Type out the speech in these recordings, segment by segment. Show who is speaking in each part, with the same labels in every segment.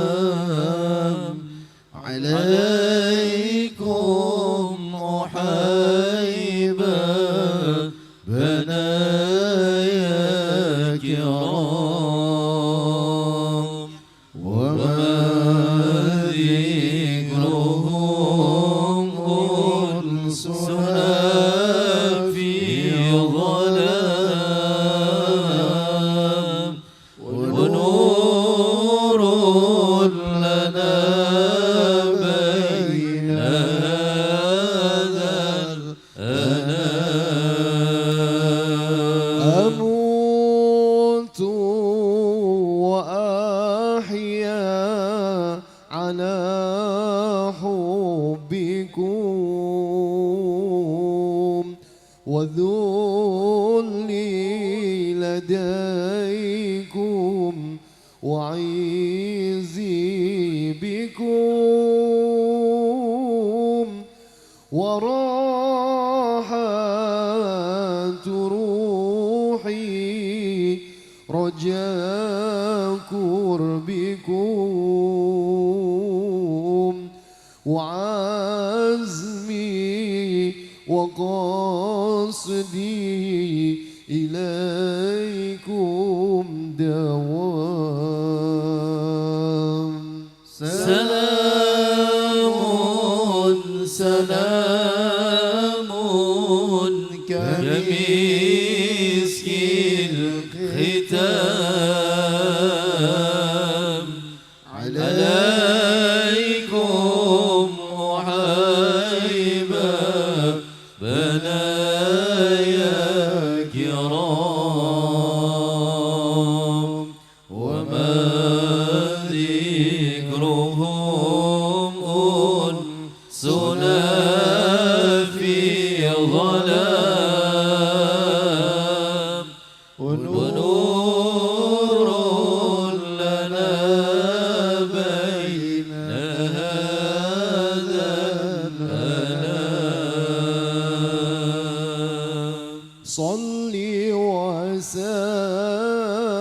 Speaker 1: الختام عليكم أحيبا بنايا كرام وما ذكرهم أنسنا في ظلام ونور لنا بين هذا الأنام
Speaker 2: أموت وأحيا على حبكم وذلي لديكم وعيزي بكم وراحت روحي رجاء قربكم وعزمي وقصدي إليكم دوام
Speaker 1: سلام سلام كمسك الختام عليكم أحيبا بنايا كرام وما ذكرهم أنسنا في ظلام ونور لنا بين هذا الأنام
Speaker 2: صلي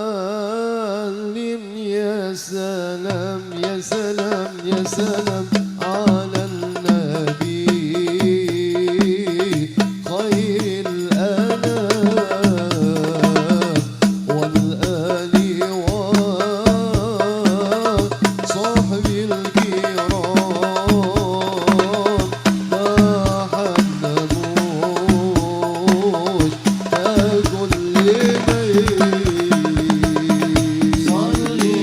Speaker 2: وسلم يا سلام يا سلام يا سلام على النبي خير الأنام والآل وصحب الكرام ما حنموش كل بيت
Speaker 1: صلي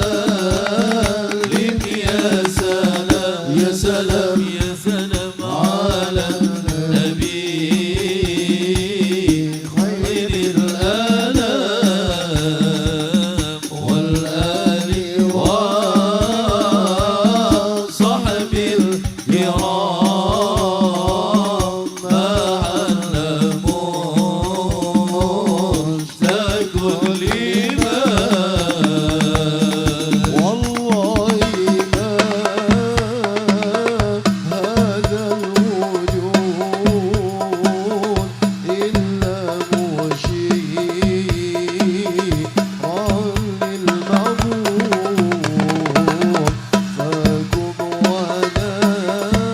Speaker 1: وسلم يا سلام يا سلام يا سلام على النبي خير الأنام والآل وصحب الكرام ما علموش كل
Speaker 2: والله ما هذا الوجود إلا مشيرا للمعبود فكن ونادي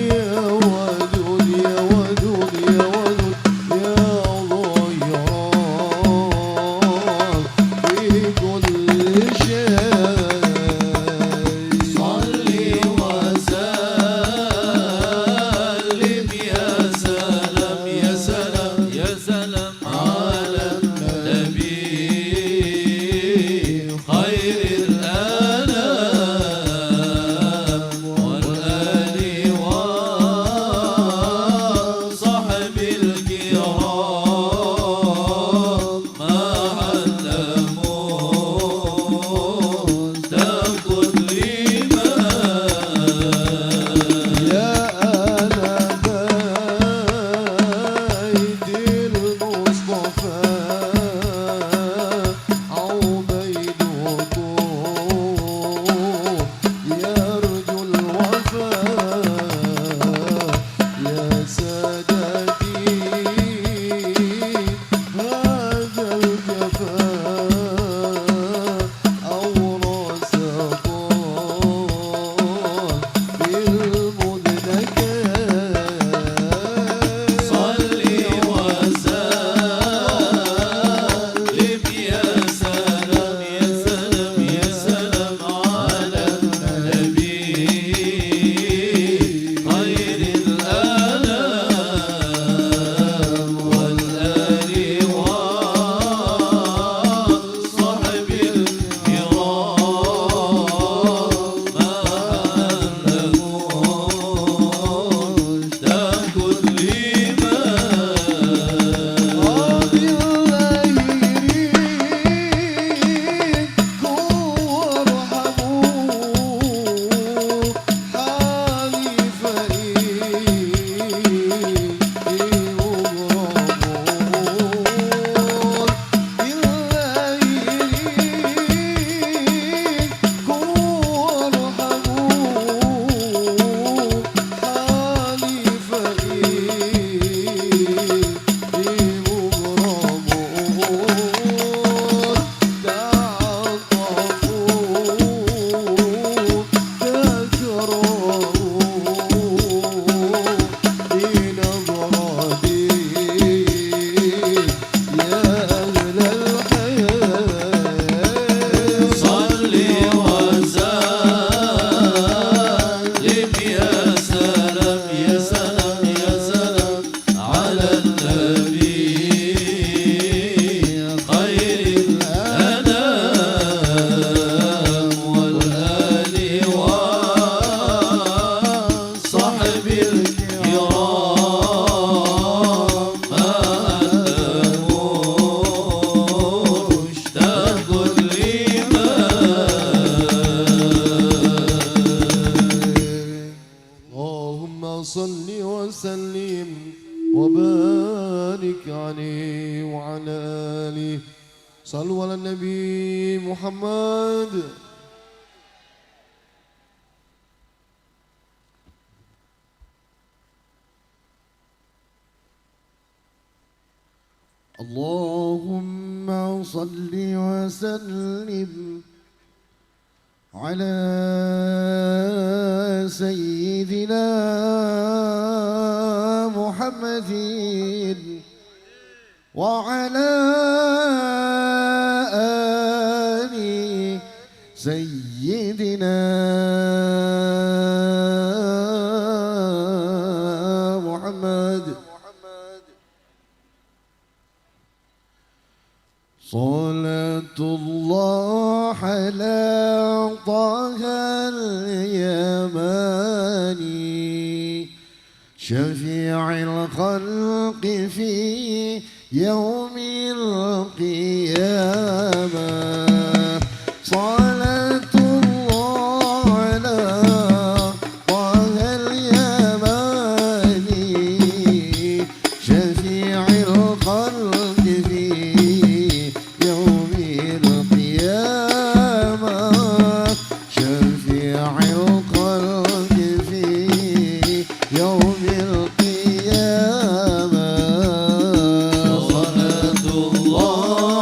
Speaker 2: يا ودود يا ودود يا ودود يا ضيران في كل شيء
Speaker 1: صلي وسلم يا سلام يا سلام يا سلام على النبي خير الأنام والآل وصحب الكرام ما علموش كل
Speaker 2: يا آل بيت المصطفى عبيدكم يرجو الوفاء يا سادتي هذا صلوا على النبي محمد. اللهم صل وسلم على سيدنا محمد وعلى آل سيدنا محمد. صلاة الله على طه اليماني شفيع الخلق في يوم القيامة. صلاة الله على طه اليماني شفيع الخلق في يوم القيامة. شفيع الخلق في يوم القيامة.
Speaker 1: صلاة الله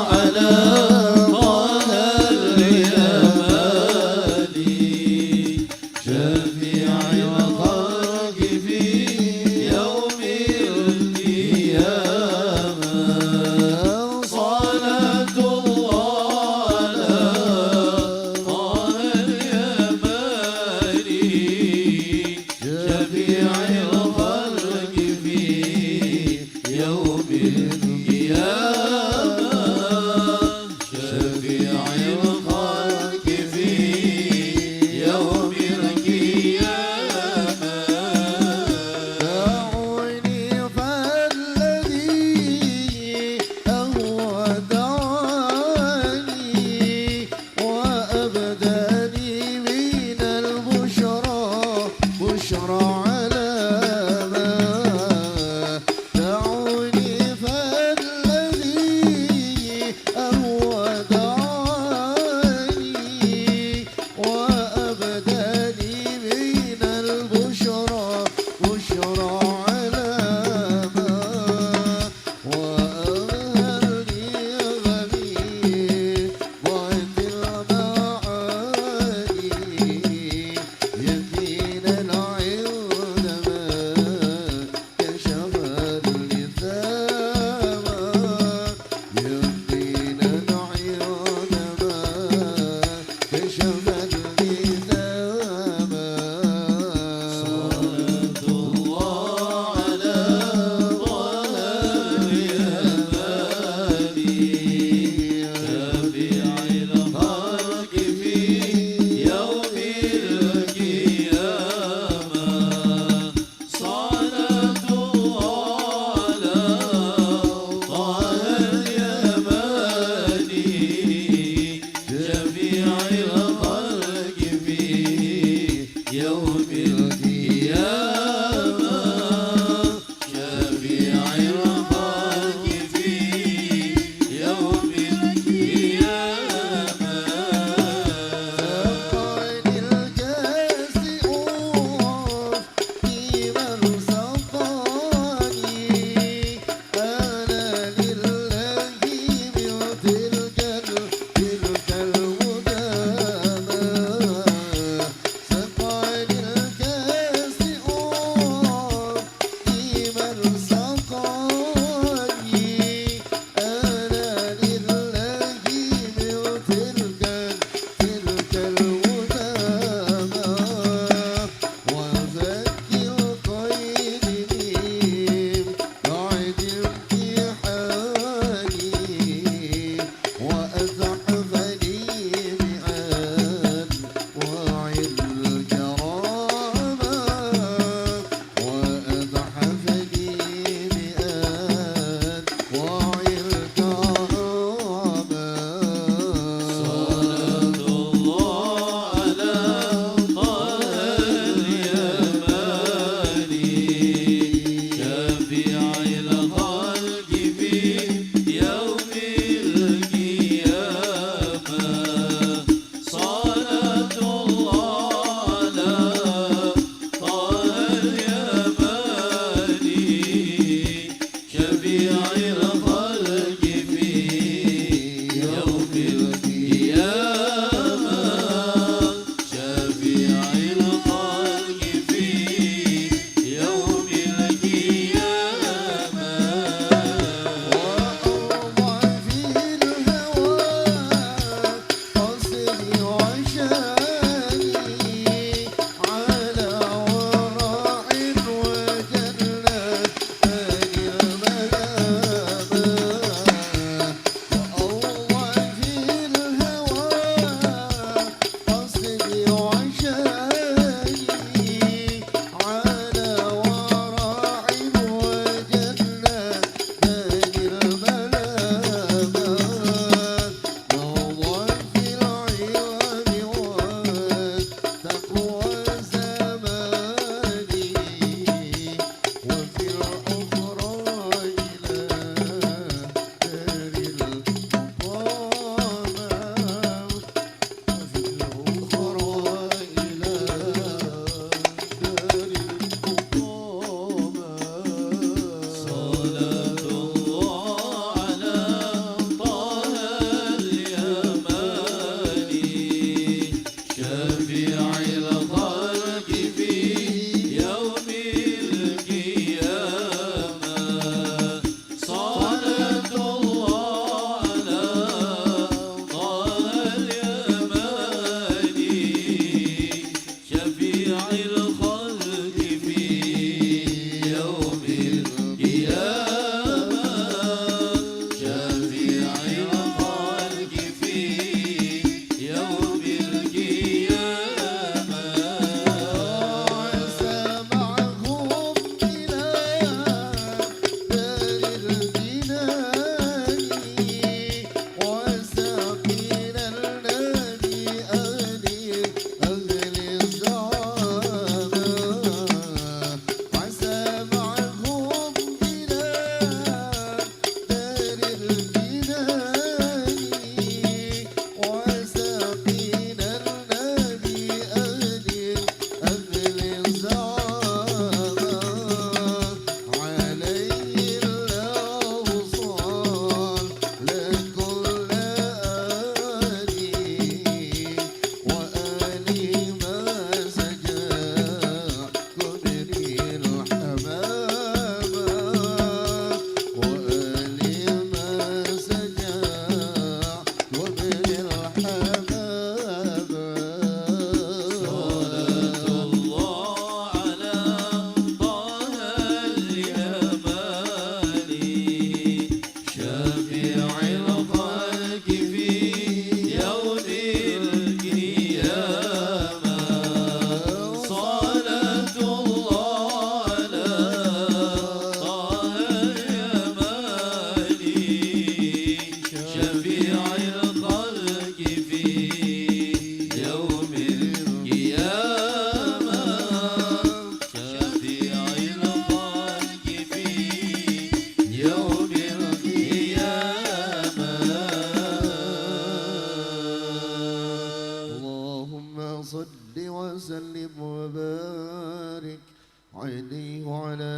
Speaker 2: عليه وعلى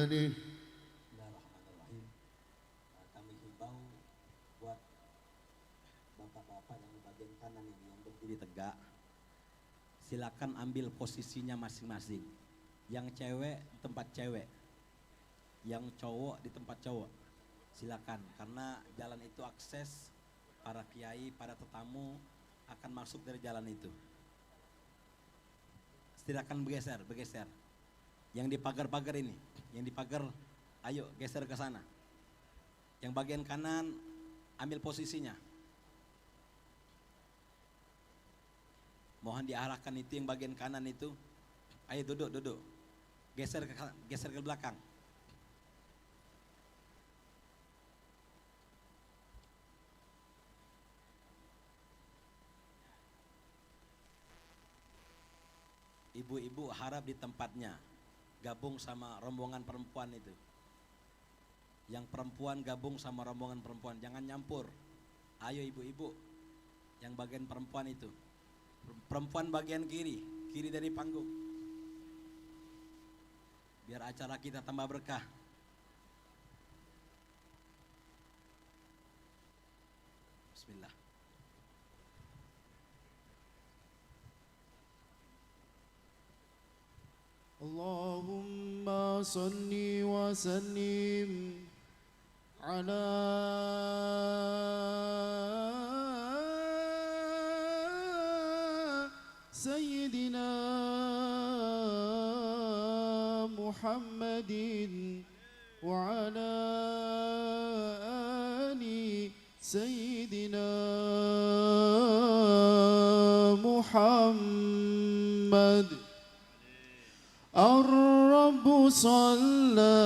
Speaker 2: آله.
Speaker 3: Bismillahirrahmanirrahim. Kami himbau buat bapak-bapak yang di bagian kanan ini yang berdiri tegak, silakan ambil posisinya masing-masing. Yang cewek di tempat cewek, yang cowok di tempat cowok. Silakan, karena jalan itu akses para kiai, para tetamu akan masuk dari jalan itu. Silakan bergeser. Yang di pagar-pagar ini, yang di pagar, ayo geser ke sana. Yang bagian kanan ambil posisinya. Mohon diarahkan itu yang bagian kanan itu. Ayo duduk. Geser ke belakang. Ibu-ibu harap di tempatnya, gabung sama rombongan perempuan itu. Yang perempuan gabung sama rombongan perempuan, jangan nyampur. Ayo ibu-ibu, yang bagian perempuan itu. Perempuan bagian kiri dari panggung. Biar acara kita tambah berkah. Bismillah.
Speaker 2: Allahumma salli wa sallim ala Sayyidina Muhammadin wa ala ali Sayyidina Muhammad. الرب صلى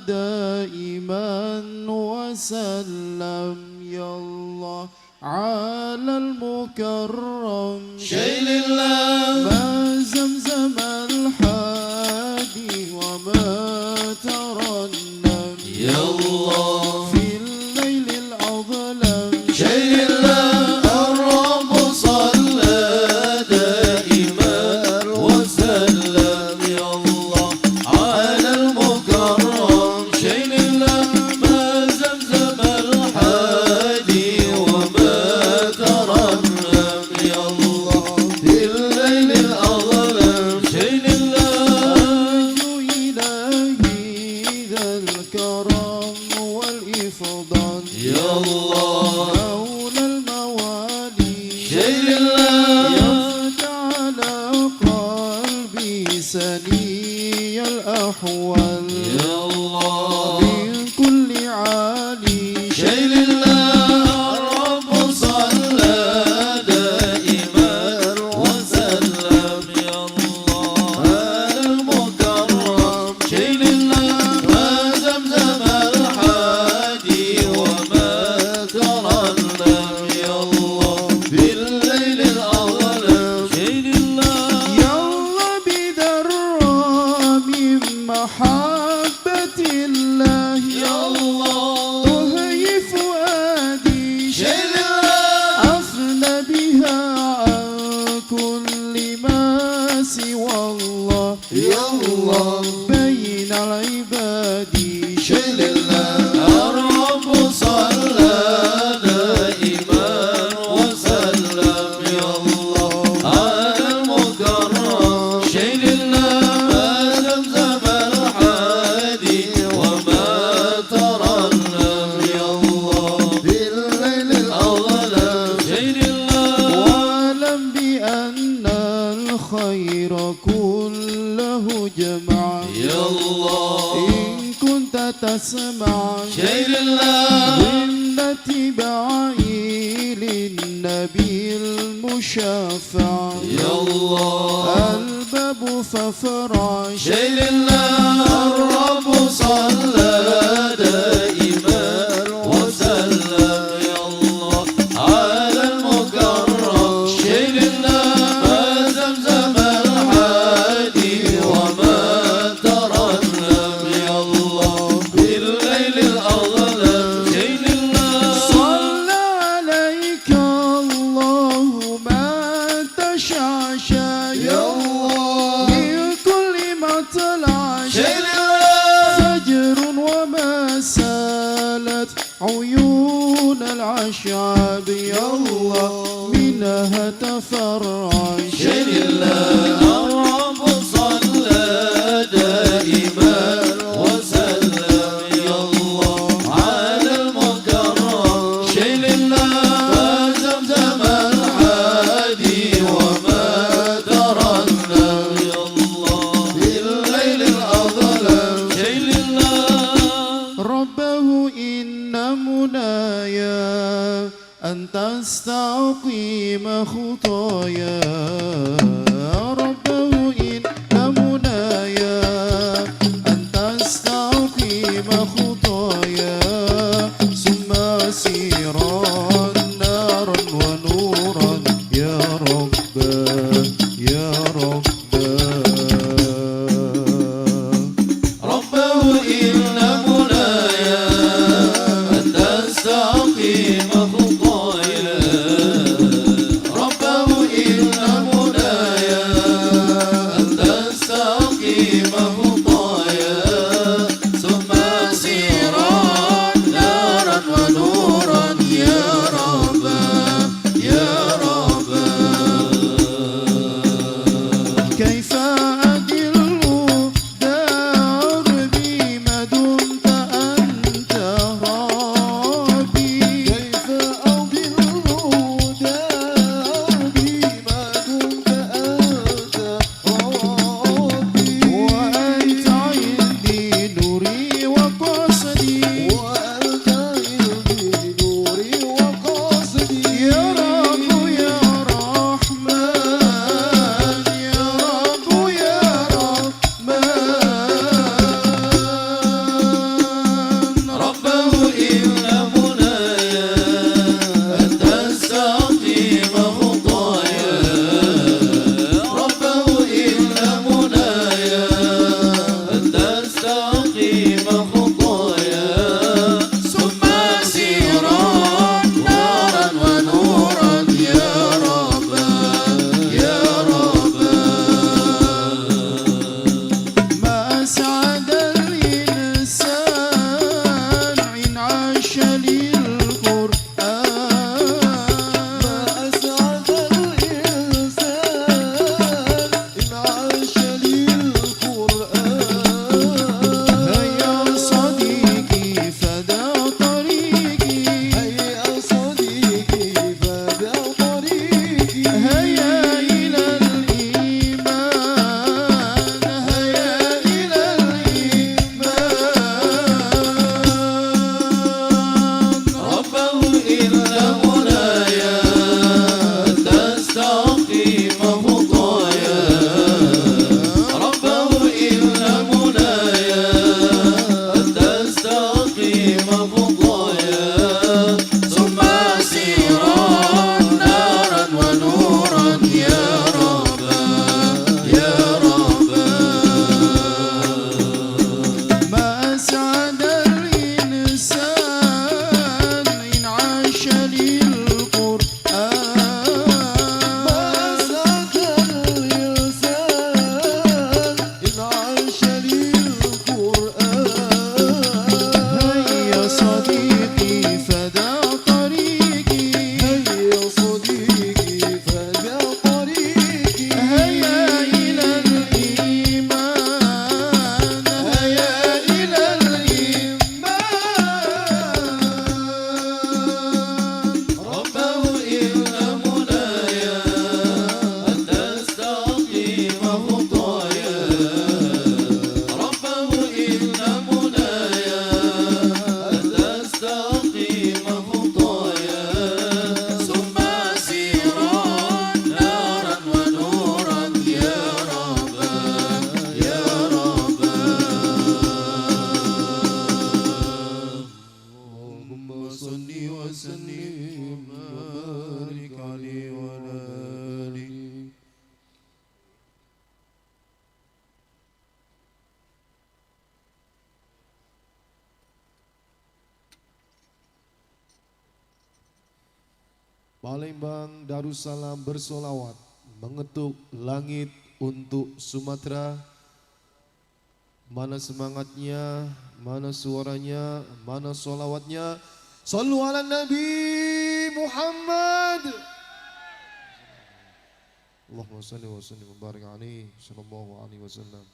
Speaker 2: دائما وسلم يا الله على المكرم
Speaker 1: شيل الله
Speaker 2: ما زمزم الحادي وما ترنم
Speaker 1: يا الله
Speaker 2: في الليل الأظلم
Speaker 1: شيل الله الرب صلى دائما وسلم يا الله على المكرم شيل الله ما زمزم الحادي وما ترنم يا الله في الليل الأظلم شيل الله
Speaker 2: أرجو إلهي ذا الكرم والإفضال
Speaker 1: يا الله
Speaker 2: مولى الموالي
Speaker 1: شيل الله
Speaker 2: يفتح على قلبي سني الأحوال
Speaker 1: يا الله
Speaker 2: من كل عالي
Speaker 1: شيل الله الرب صلى دائما وسلم يا الله على المكرم شيل الله ما زمزم الحادي وما ترنم يا الله بالليل الأظلم شيل الله
Speaker 2: يلا بذرة من محبة الله
Speaker 1: يا الله
Speaker 2: تهي فؤادي
Speaker 1: شيل الله
Speaker 2: أفنى بها عن كل ما سوى الله
Speaker 1: يا الله
Speaker 2: بين العباد
Speaker 1: شيل الله الرب صلى دائما وسلم يا الله على المكرم شيل الله ما زمزم الحادي وما ترنم يا الله بالليل الأظلم شيل الله
Speaker 2: واعلم بأن الخير كله جمع
Speaker 1: يا الله
Speaker 2: إن كنت تسمع
Speaker 1: شيل الله
Speaker 2: إن اتباعي للنبي المشفع
Speaker 1: يا الله
Speaker 2: الباب فافرع
Speaker 1: شيل الله الرب صلى دائما وسلم يا الله على المكرم شيل الله ما زمزم الحادي وما ترنم يا الله بالليل الأظلم شيل الله
Speaker 2: صلى عليك الله ما تشعشع
Speaker 1: يا الله
Speaker 2: من كل متى دون العشاب يا الله منها تفرع
Speaker 1: شيل الله الرب صلى دائما وسلم يا الله على المكرم شيل الله زمزم الحادي وما ترنم يا الله في الليل الأظلم شيل الله
Speaker 2: ربه إن منايا أن تستقيم خطايا ربه إن منايا أن تستقيم خطايا ثم سيرا نارا ونورا يا رب يا رب
Speaker 1: ربه إن منايا أن تستقيم خطايا ربه إن منايا أن تستقيم خطايا ثم سيرا نارا ونورا يا رب يا رب
Speaker 2: كيف أدل دربي ما دمت أنت ربي كيف أضل دربي ما دمت أنت ربي وأنت عندي نوري وقصدي وأنت عندي نوري وقصدي يا رب يا رحمن يا رب يا رحمن
Speaker 1: ربه إن منايا أن تستقيم خطايا ربه إن منايا أن تستقيم خطايا ثم سيرا نارا ونورا يا رب يا رب
Speaker 2: ما أسعد الإنسان إن عاش للقرآن ما أسعد الإنسان إن عاش للقرآن هيا صديقي فدا طريقي هيا صديقي فدا طريقي هيا إلى الإيمان هيا إلى الإيمان
Speaker 1: ربه إن منايا أن تستقيم خطايا ربه إن منايا أن تستقيم خطايا ثم سيرا نارا ونورا يا رب يا رب
Speaker 2: ما أسعد الإنسان إن عاش للقرآن ما أسعد الإنسان إن عاش للقرآن هيا صديقي فدا طريقي هيا صديقي فدا طريقي هيا إلى الإيمان هيا إلى الإيمان
Speaker 1: ربه إن منايا أن تستقيم خطايا ربه إن منايا أن تستقيم خطايا ثم سيرا نارا ونورا يا رب يا رب
Speaker 2: اللهم صل وسلم وبارك عليه وعلى آله
Speaker 4: Palembang Darussalam bersolawat mengetuk langit untuk Sumatera. Mana semangatnya, mana suaranya, mana solawatnya. صلوا على النبي محمد. اللهم صل وسلم وبارك عليه صلى الله عليه وسلم.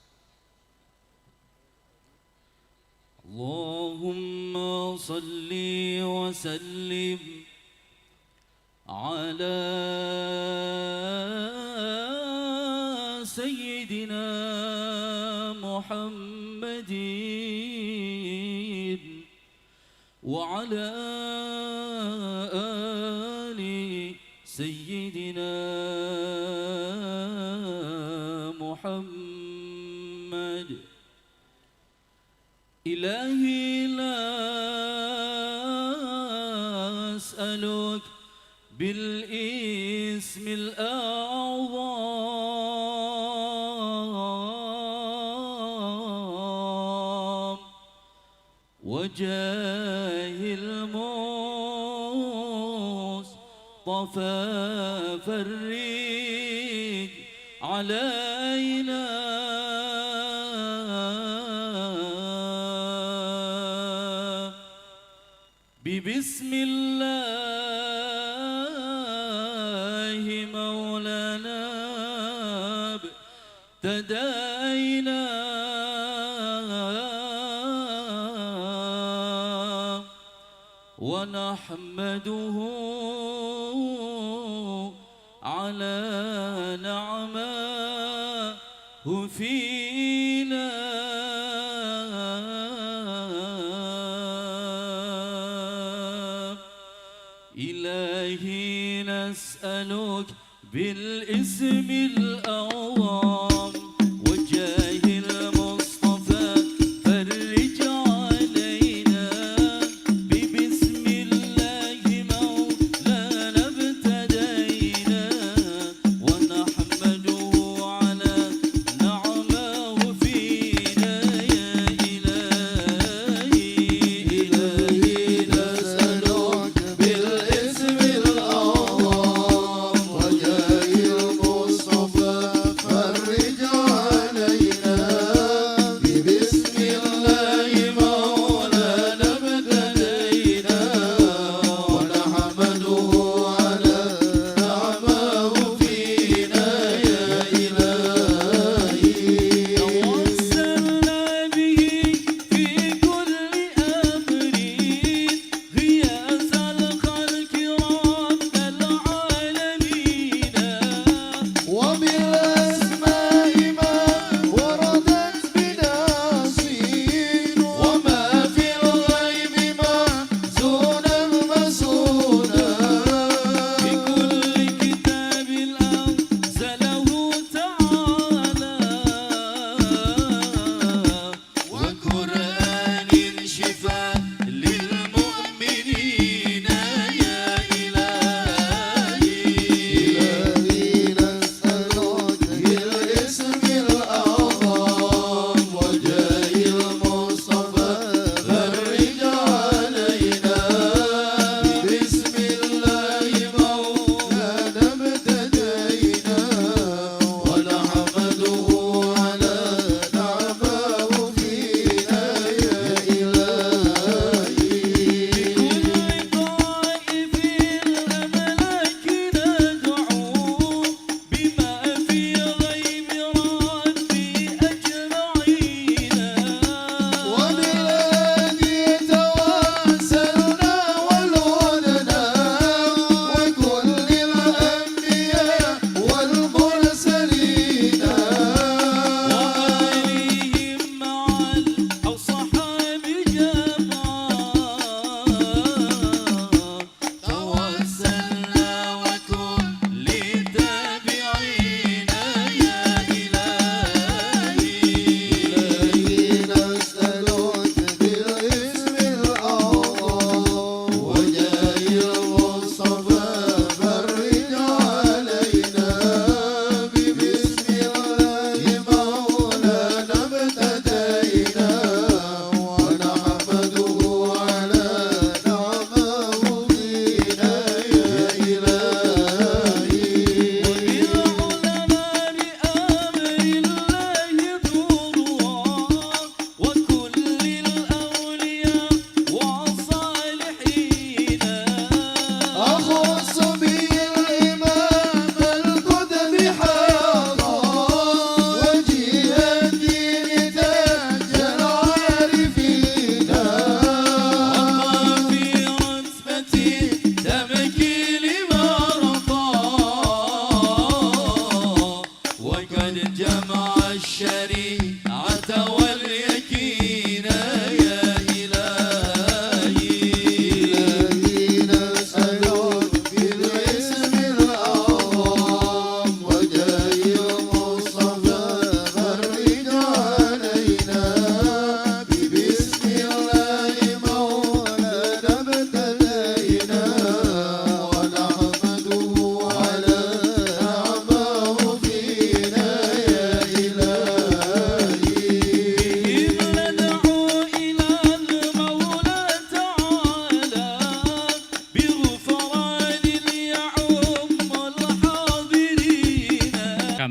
Speaker 1: اللهم صل وسلم على سيدنا محمد وعلى آل سيدنا محمد. إلهي لا أسألك بالاسم الأعظم وجاه المصطفى فرج علينا ببسم الله مولانا ابتدينا ونحمده على نعمه فينا إلهي نسألك بالاسم الأعظم وجاه المصطفى فرج علينا ببسم الله مولانا ابتدينا ونحمده على نعمه فينا يا إلهي
Speaker 2: نسألك بالاسم الأعظم وجاه المصطفى فرج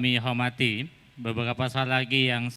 Speaker 5: kami hormati, beberapa saat lagi yang